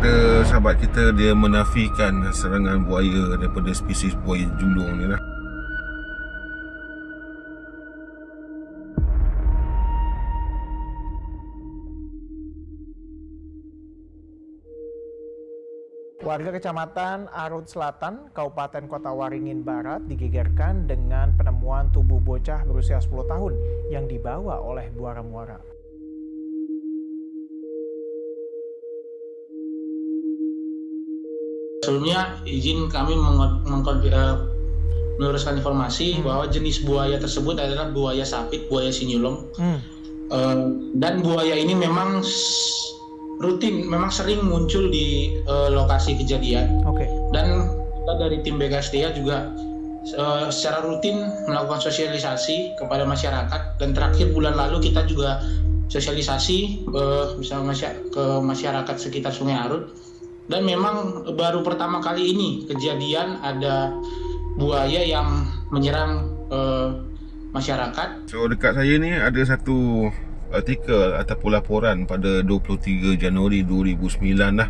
ada sahabat kita dia menafikan serangan buaya daripada spesies buaya julung ni lah. Warga Kecamatan Arut Selatan, Kabupaten Kota Waringin Barat digegerkan dengan penemuan tubuh bocah berusia 10 tahun yang dibawa oleh buaya muara. Sebelumnya izin kami meluruskan informasi bahwa jenis buaya tersebut adalah buaya sapit, buaya sinyulong. Dan buaya ini memang rutin, memang sering muncul di lokasi kejadian. Dan kita dari tim BKSDA juga secara rutin melakukan sosialisasi kepada masyarakat, dan terakhir bulan lalu kita juga sosialisasi ke masyarakat sekitar Sungai Arut. Dan memang baru pertama kali ini kejadian ada buaya yang menyerang masyarakat. So dekat saya ni ada satu artikel ataupun laporan pada 23 Januari 2009 lah,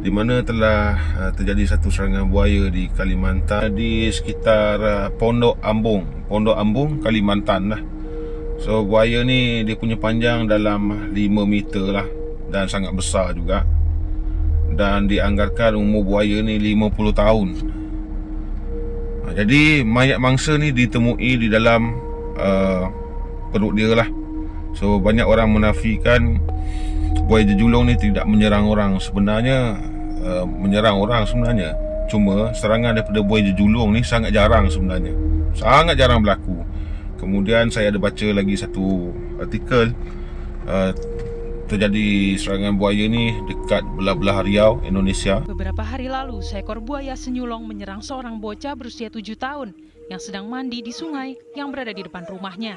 di mana telah terjadi satu serangan buaya di Kalimantan di sekitar Pondok Ambung, Kalimantan lah. So buaya ni dia punya panjang dalam 5 meter lah dan sangat besar juga, dan dianggarkan umur buaya ni 50 tahun. Jadi mayat mangsa ni ditemui di dalam perut dia lah. So banyak orang menafikan buaya jejulung ni tidak menyerang orang. Sebenarnya menyerang orang sebenarnya. Cuma serangan daripada buaya jejulung ni sangat jarang sebenarnya. Sangat jarang berlaku. Kemudian saya ada baca lagi satu artikel, terjadi serangan buaya ni dekat belah-belah Riau, Indonesia. Beberapa hari lalu, seekor buaya senyulong menyerang seorang bocah berusia 7 tahun yang sedang mandi di sungai yang berada di depan rumahnya.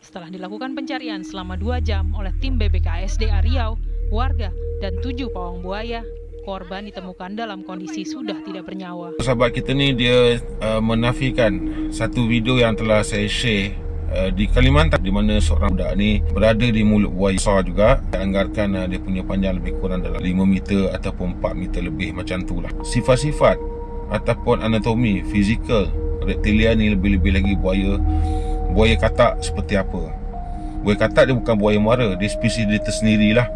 Setelah dilakukan pencarian selama 2 jam oleh tim BBKSDA Riau, warga, dan 7 pawang buaya, korban ditemukan dalam kondisi sudah tidak bernyawa. Sahabat kita ni dia menafikan satu video yang telah saya share di Kalimantan, di mana seorang budak ni berada di mulut buaya besar juga. Dianggarkan dia punya panjang lebih kurang dalam 5 meter ataupun 4 meter lebih, macam tu lah. Sifat-sifat ataupun anatomi, fizikal reptilia ni lebih-lebih lagi buaya katak seperti apa. Buaya katak dia bukan buaya muara, dia spesies dia tersendiri lah.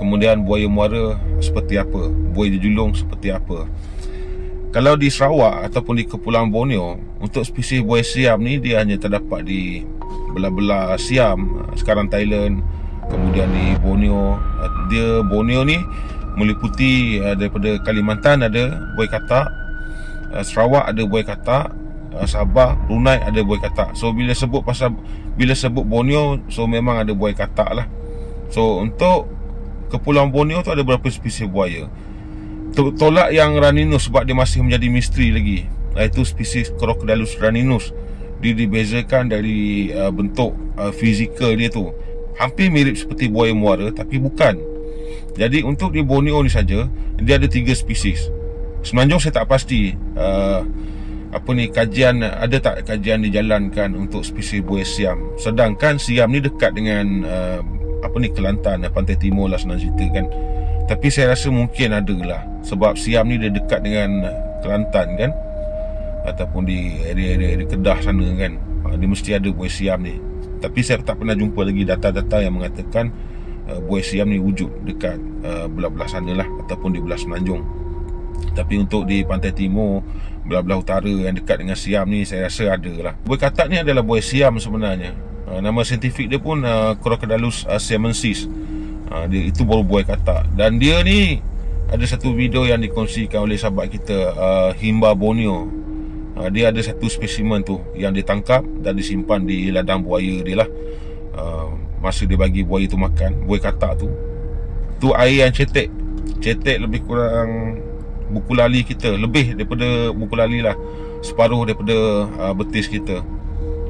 Kemudian buaya muara seperti apa, buaya jejulung seperti apa. Kalau di Sarawak ataupun di Kepulauan Borneo, untuk spesies buaya siam ni dia hanya terdapat di belah-belah Siam, sekarang Thailand. Kemudian di Borneo, Borneo ni meliputi daripada Kalimantan ada buaya katak, Sarawak ada buaya katak, Sabah, Brunei ada buaya katak. So bila sebut Borneo, so memang ada buaya katak lah. So untuk Kepulauan Borneo tu ada berapa spesies buaya. Tolak yang raninus sebab dia masih menjadi misteri lagi, iaitu spesies Crocodylus raninus. Dia dibezakan dari bentuk fizikal dia tu, hampir mirip seperti buaya muara tapi bukan. Jadi untuk di Borneo ni saja dia ada 3 spesies. Semenanjung saya tak pasti ada tak kajian dijalankan untuk spesies buaya siam. Sedangkan siam ni dekat dengan Kelantan, pantai timur lah senang cerita kan. Tapi saya rasa mungkin ada lah, sebab siam ni dia dekat dengan Kelantan kan, ataupun di area Kedah sana kan. Dia mesti ada buaya siam ni. Tapi saya tak pernah jumpa lagi data-data yang mengatakan buaya siam ni wujud dekat belah-belah sana lah, ataupun di belah semenanjung. Tapi untuk di pantai timur, belah-belah utara yang dekat dengan siam ni, saya rasa ada lah. Buaya katak ni adalah buaya siam sebenarnya. Nama saintifik dia pun Crocodylus siamensis. Dia itu baru buaya katak. Dan dia ni ada satu video yang dikongsikan oleh sahabat kita, Himba Borneo. Dia ada satu spesimen tu yang ditangkap dan disimpan di ladang buaya dia lah. Masa dia bagi buaya tu makan, buaya katak tu air yang cetek lebih kurang buku lali kita, lebih daripada buku lali lah, separuh daripada betis kita.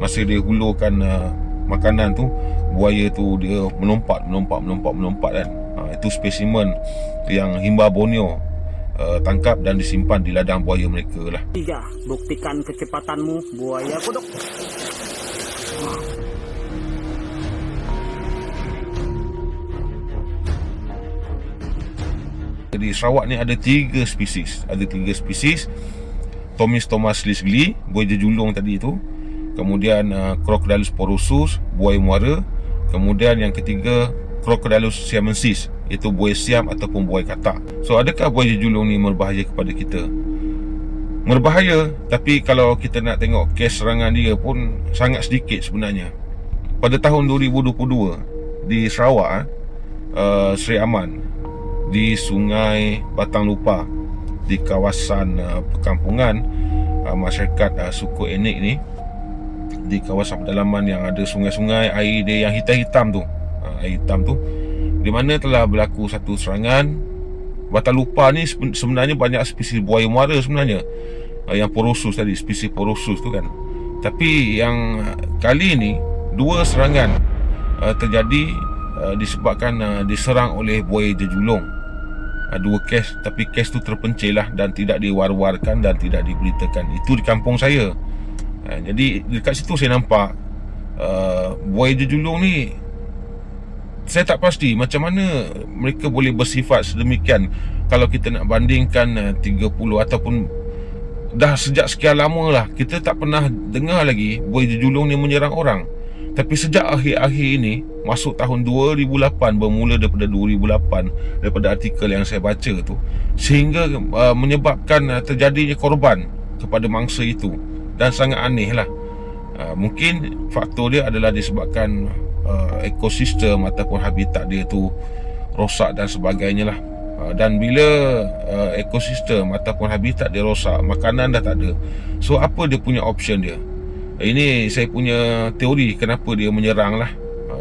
Masa dia hulurkan makanan tu, buaya tu dia melompat kan. Itu spesimen yang Himba Borneo tangkap dan disimpan di ladang buaya mereka lah. 3. Buktikan kecepatanmu, buaya kodok. Di Sarawak ni ada 3 spesies. Ada 3 spesies. Thomis lisgli, buaya jejulung tadi tu. Kemudian Crocodylus porosus, buaya muara. Kemudian yang ketiga Crocodylus siamensis, iaitu buaya siam ataupun buaya katak. So adakah buaya jejulung ni berbahaya kepada kita? Berbahaya, tapi kalau kita nak tengok kes serangan dia pun sangat sedikit sebenarnya. Pada tahun 2022 di Sarawak, Seri Aman, di Sungai Batang Lupa, di kawasan perkampungan masyarakat suku Enik ni, di kawasan pedalaman yang ada sungai-sungai, air dia yang hitam-hitam tu, air hitam tu, di mana telah berlaku satu serangan. Batang Lupa ni sebenarnya banyak spesies buaya muara sebenarnya, yang porosus tadi, spesies porosus tu kan. Tapi yang kali ni 2 serangan terjadi disebabkan diserang oleh buaya jejulung. 2 kes, tapi kes tu terpencil lah dan tidak diwar-warkan dan tidak diberitakan. Itu di kampung saya. Jadi dekat situ saya nampak buaya jejulung ni, saya tak pasti macam mana mereka boleh bersifat sedemikian. Kalau kita nak bandingkan 30 ataupun dah sejak sekian lama lah, kita tak pernah dengar lagi buaya jejulung ni menyerang orang. Tapi sejak akhir-akhir ini, masuk tahun 2008, bermula daripada 2008, daripada artikel yang saya baca tu, sehingga menyebabkan terjadinya korban kepada mangsa itu. Dan sangat aneh lah. Mungkin faktor dia adalah disebabkan ekosistem ataupun habitat dia tu rosak dan sebagainya lah. Dan bila ekosistem ataupun habitat dia rosak, makanan dah tak ada. So apa dia punya option dia? Ini saya punya teori kenapa dia menyerang lah.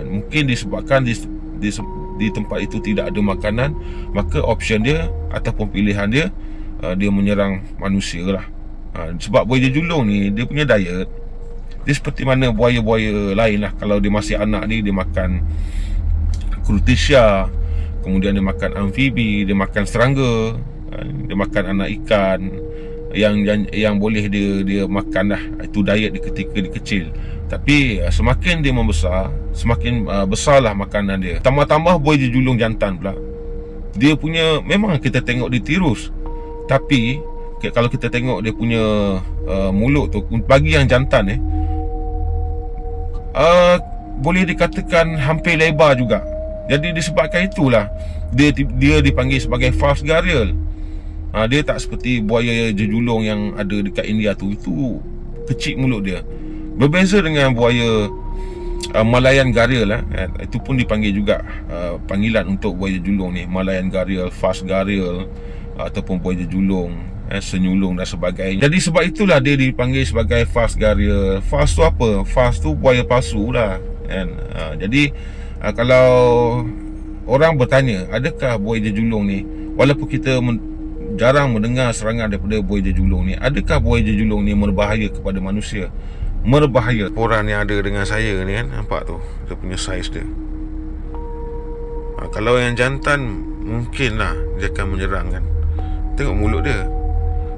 Mungkin disebabkan di tempat itu tidak ada makanan, maka option dia ataupun pilihan dia, dia menyerang manusia lah. Sebab buaya jejulung ni, dia punya diet, dia seperti mana buaya-buaya lain lah. Kalau dia masih anak ni, dia makan Crustaceae, kemudian dia makan amfibi, dia makan serangga, dia makan anak ikan yang boleh dia makan lah. Itu diet dia ketika dia kecil. Tapi semakin dia membesar, semakin besarlah makanan dia. Tambah-tambah buaya jejulung jantan pula, dia punya, memang kita tengok dia tirus, tapi kalau kita tengok dia punya mulut tu, bagi yang jantan boleh dikatakan hampir lebar juga. Jadi disebabkan itulah dia dipanggil sebagai false gharial. Dia tak seperti buaya jejulung yang ada dekat India tu. Itu kecil mulut dia. Berbeza dengan buaya Malayan gharial lah. Itu pun dipanggil juga panggilan untuk buaya jejulung ni, Malayan gharial, false gharial, ataupun buaya jejulung, senyulung dan sebagainya. Jadi sebab itulah dia dipanggil sebagai false gharial. False tu apa? False tu buaya palsu lah kan. Jadi kalau orang bertanya, adakah buaya jejulung ni, walaupun kita jarang mendengar serangan daripada buaya jejulung ni, adakah buaya jejulung ni berbahaya kepada manusia? Berbahaya. Orang yang ada dengan saya ni kan, nampak tu, dia punya saiz dia. Kalau yang jantan, mungkin lah dia akan menyerang kan. Tengok mulut dia,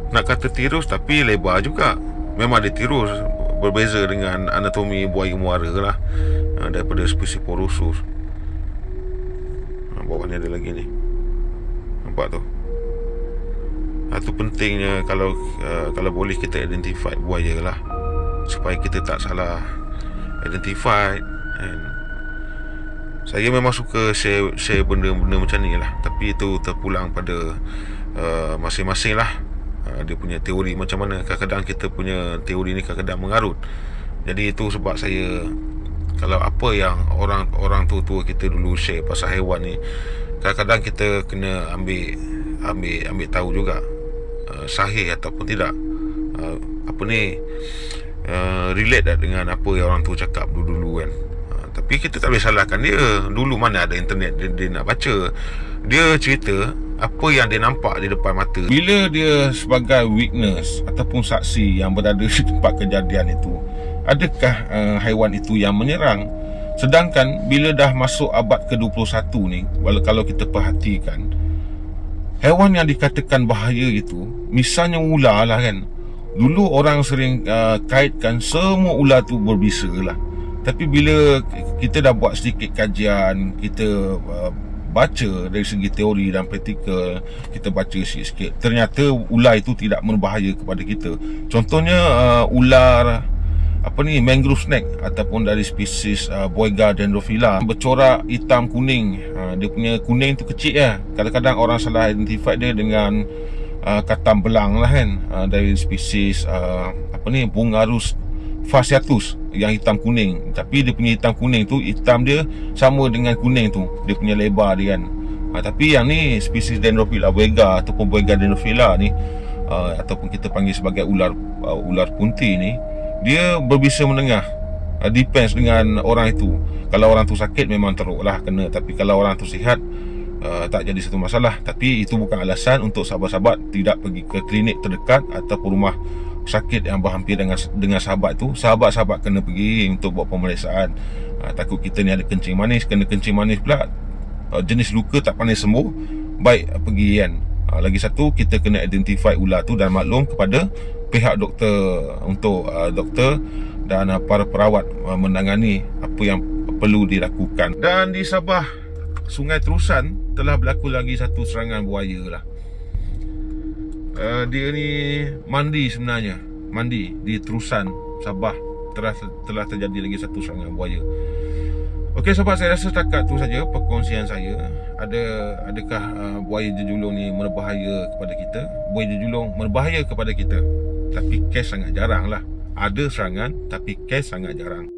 nak kata tirus tapi lebar juga. Memang dia tirus, berbeza dengan anatomi buaya muara lah, daripada spesies porosus. Bawah ni ada lagi ni, nampak tu. Itu pentingnya kalau boleh kita identify buaya lah, supaya kita tak salah identify. Saya memang suka share benda-benda macam ni lah, tapi itu terpulang pada masing-masing lah. Dia punya teori macam mana. Kadang-kadang kita punya teori ni kadang-kadang mengarut. Jadi itu sebab saya, kalau apa yang orang tua-tua kita dulu share pasal haiwan ni, kadang-kadang kita kena ambil tahu juga sahih ataupun tidak. Relate tak dengan apa yang orang tua cakap dulu kan. Tapi kita tak boleh salahkan dia. Dulu mana ada internet dia nak baca. Dia cerita apa yang dia nampak di depan mata. Bila dia sebagai witness ataupun saksi yang berada di tempat kejadian itu, adakah haiwan itu yang menyerang? Sedangkan bila dah masuk abad ke-21 ni, kalau kita perhatikan, haiwan yang dikatakan bahaya itu, misalnya ular lah kan. Dulu orang sering kaitkan semua ular tu berbisa lah. Tapi bila kita dah buat sedikit kajian, kita baca dari segi teori dan praktikal, kita baca sikit-sikit, ternyata ular itu tidak berbahaya kepada kita. Contohnya ular mangrove snake ataupun dari spesies Boiga dendrophila bercorak hitam kuning. Dia punya kuning tu kecil ya. Kadang-kadang orang salah identify dia dengan katam belang lah kan, dari spesies Bungarus fasciatus yang hitam kuning. Tapi dia punya hitam kuning tu, hitam dia sama dengan kuning tu, dia punya lebar dia kan. Tapi yang ni spesies Dendrophila boiga ataupun Boiga dendrophila ni, ataupun kita panggil sebagai ular punti ni, dia berbisa menengah. Depends dengan orang itu. Kalau orang tu sakit memang teruk lah kena, tapi kalau orang tu sihat, tak jadi satu masalah. Tapi itu bukan alasan untuk sahabat-sahabat tidak pergi ke klinik terdekat ataupun rumah sakit yang berhampir dengan sahabat tu. Sahabat-sahabat kena pergi untuk buat pemeriksaan. Takut kita ni ada kencing manis, kena kencing manis pula, jenis luka tak pandai sembuh, baik pergi kan. Lagi satu, kita kena identify ular tu dan maklum kepada pihak doktor, untuk doktor dan para perawat menangani apa yang perlu dilakukan. Dan di Sabah, Sungai Terusan telah berlaku lagi satu serangan buaya lah. Dia ni mandi sebenarnya, mandi di Terusan, Sabah. Telah terjadi lagi satu serangan buaya. Okey sahabat, saya rasa setakat tu saja perkongsian saya. Adakah buaya jejulung ni berbahaya kepada kita? Buaya jejulung berbahaya kepada kita, tapi kes sangat jarang lah. Ada serangan, tapi kes sangat jarang.